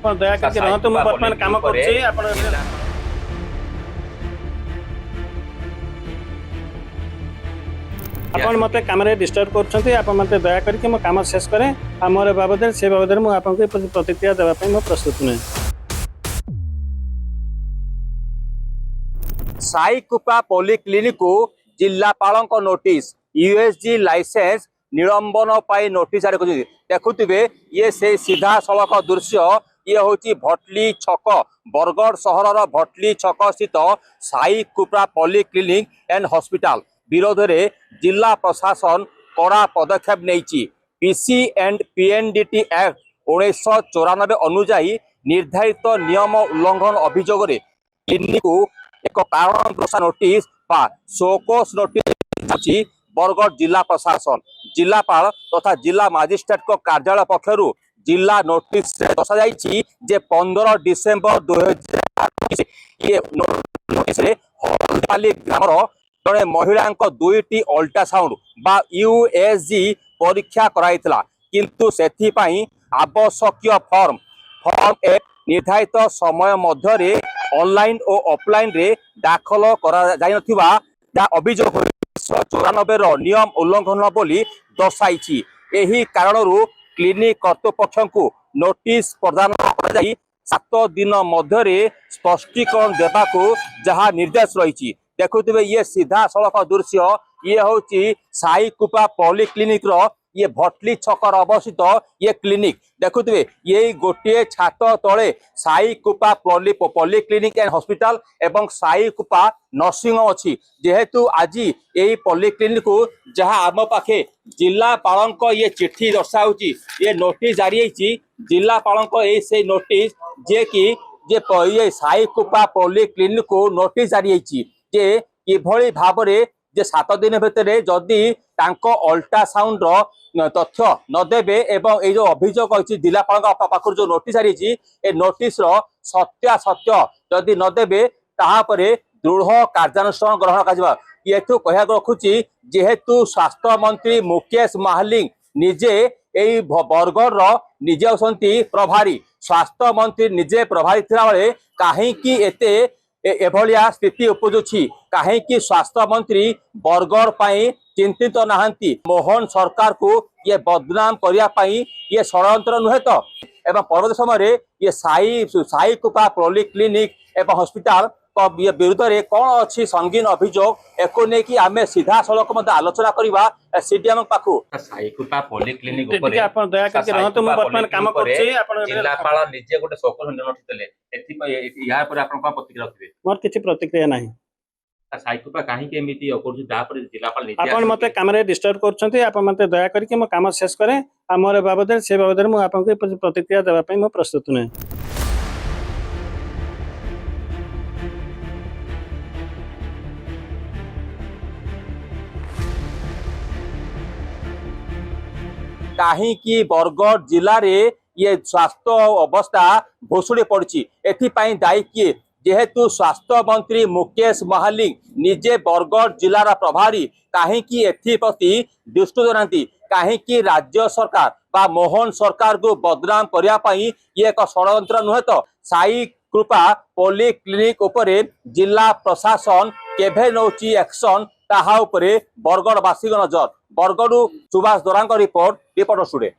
ଆପଣ ଦୟା କରିକି ରହନ୍ତୁ, ମୁଁ ବର୍ତ୍ତମାନ କାମ କରୁଛି। ଆପଣ ମୋତେ କାମରେ ଡିଷ୍ଟର୍ବ କରୁଛନ୍ତି। ଆପଣ ମୋତେ ଦୟା କରିକି ମୋ କାମ ଶେଷ କରେ ଆମର ବାବଦରେ ସେ ବାବଦରେ ମୁଁ ଆପଣଙ୍କୁ ପ୍ରତିକ୍ରିୟା ଦେବା ପାଇଁ ମୁଁ ପ୍ରସ୍ତୁତ ନୁହେଁ। ସାଇକୁପା ପଲିକ୍ଲିନିକ को जिलापाल नोटिस यूएसजी लाइसेंस निलंबन पाई नोटिस जारी कर देखुवे ये से सीधा सड़क दृश्य। ये हूँ भटली छक बरगढ़ सहर भटली छक स्थित साईकुपा पलिक्लिनिक एंड हॉस्पिटल विरोध में जिला प्रशासन कड़ा पदक्षेप नहीं। पीसी एंड पीएनडीटी एक्ट 1994 अनुजाई निर्धारित नियम उल्लंघन अभियोग क्लिनिक को एक कारण दर्शा नोटिस बा शोकस नोटिस बरगढ़ जिला प्रशासन जिलापाल तथा जिला मजिस्ट्रेट को कार्यालय पक्षर जिला नोटिस दर्शा जाइए जे 15 डिसेम्बर 2020 ये नोटिस हल्दाली ग्रामर जड़े महिला दुईटी अल्ट्रासाउंड बा यूएसजी परीक्षा कराइथिला किंतु सेथिपाई आवश्यक फॉर्म ए निर्धारित समय मध्य ऑनलाइन और ऑफलाइन रे दाखल करा जाय नथिबा अभियोग 1994 नियम उल्लंघन बोली दर्शाई। एही कारणरू क्लिनिक कर्तृपक्ष को नोटिस प्रदान कर 7 दिन मध्य स्पष्टीकरण देवाकू जहाँ निर्देश रही। देखुवे ये सीधा सड़क दृश्य। ये हूँ साईकुपा पॉलिक्लिनिक रो ये भटली छकर अवस्थित ये क्लिनिक देखुवे ये गोटे छात तले साईकुपा पॉलिक्लिनिक एंड हॉस्पिटल एवं साईकुपा नर्सिंग अच्छी जेहेतु आज यही पॉलिक्लिनिक को जहाँ आम पाखे जिलापाल ये चिट्ठी दर्शाऊँगी ये नोटिस जारी होती जिलापाल से नोटिस जे कि ये साईकुपा पॉलिक्लिनिक को नोटिस जारी होती जे किभली भाव में जे 7 दिन भितर जदि अल्ट्रासाउंड तथ्य नदेवे एवं ये जो अभियोग अच्छी जिलापाल पाखर जो नोटिस जारी ए नोटिस सत्यासत्य जदि नदेवे तापर दृढ़ कार्यानुष्ठान ग्रहण कर ये कह रखुची जेहेतु स्वास्थ्य मंत्री मुकेश महालिंग निजे यही बरगढ़ निजे होती प्रभारी स्वास्थ्य मंत्री निजे प्रभारी थिला बेले काहेकि एते एभलिया स्थिति उपजुची कहीं स्वास्थ्य मंत्री बरगढ़ पाई चिंतित नहांती मोहन सरकार को ये बदनाम करने ये षड्यंत्र नुहे तो एवं परवर्त समय ये साईकुपा पॉलिक्लिनिक एवं हॉस्पिटल ये विरुद्ध में कौन अच्छी संगीन अभियोग एको नहीं कि आमे सीधा सड़क मध्य आलोचना करवा सीडीएम पाखु साईकुपा पॉलिक्लिनिक ऊपर आपण दया करके रहंतु मु वर्तमान काम करछि आपण जिलापाल निजे गोटे शोक नोटिस देले एथि या पर आपण का प्रतिक्रिया रखिबे मोर किछि प्रतिक्रिया नाही। साईकुपा काहे के एमिति अकरछु दा पर जिलापाल निजे आपण मते कामरे डिस्टर्ब करछन्ती आपण मते दया करके मो काम शेष करे हमर बाबदरे से बाबदरे मु आपन के प्रतिक्रिया देबा पई मो प्रस्तुत नै। कहीं बरगढ़ जिले में ये स्वास्थ्य अवस्था भोसुड़ी पड़ी एथिपाई दायी किए जेहेतु स्वास्थ्य मंत्री मुकेश महालिंग निजे बरगढ़ जिलार प्रभारी कहीं एप्रति दृष्टि देना कहीं राज्य सरकार बा मोहन सरकार को बदनाम करने ये एक षड्यंत्र नुहे तो साईकुपा पॉलिक्लिनिक उपरे जिला प्रशासन केभे नौची एक्शन ताहा उपरे बरगढ़वासी नजर। Bargarh Subhash Dorang report studio.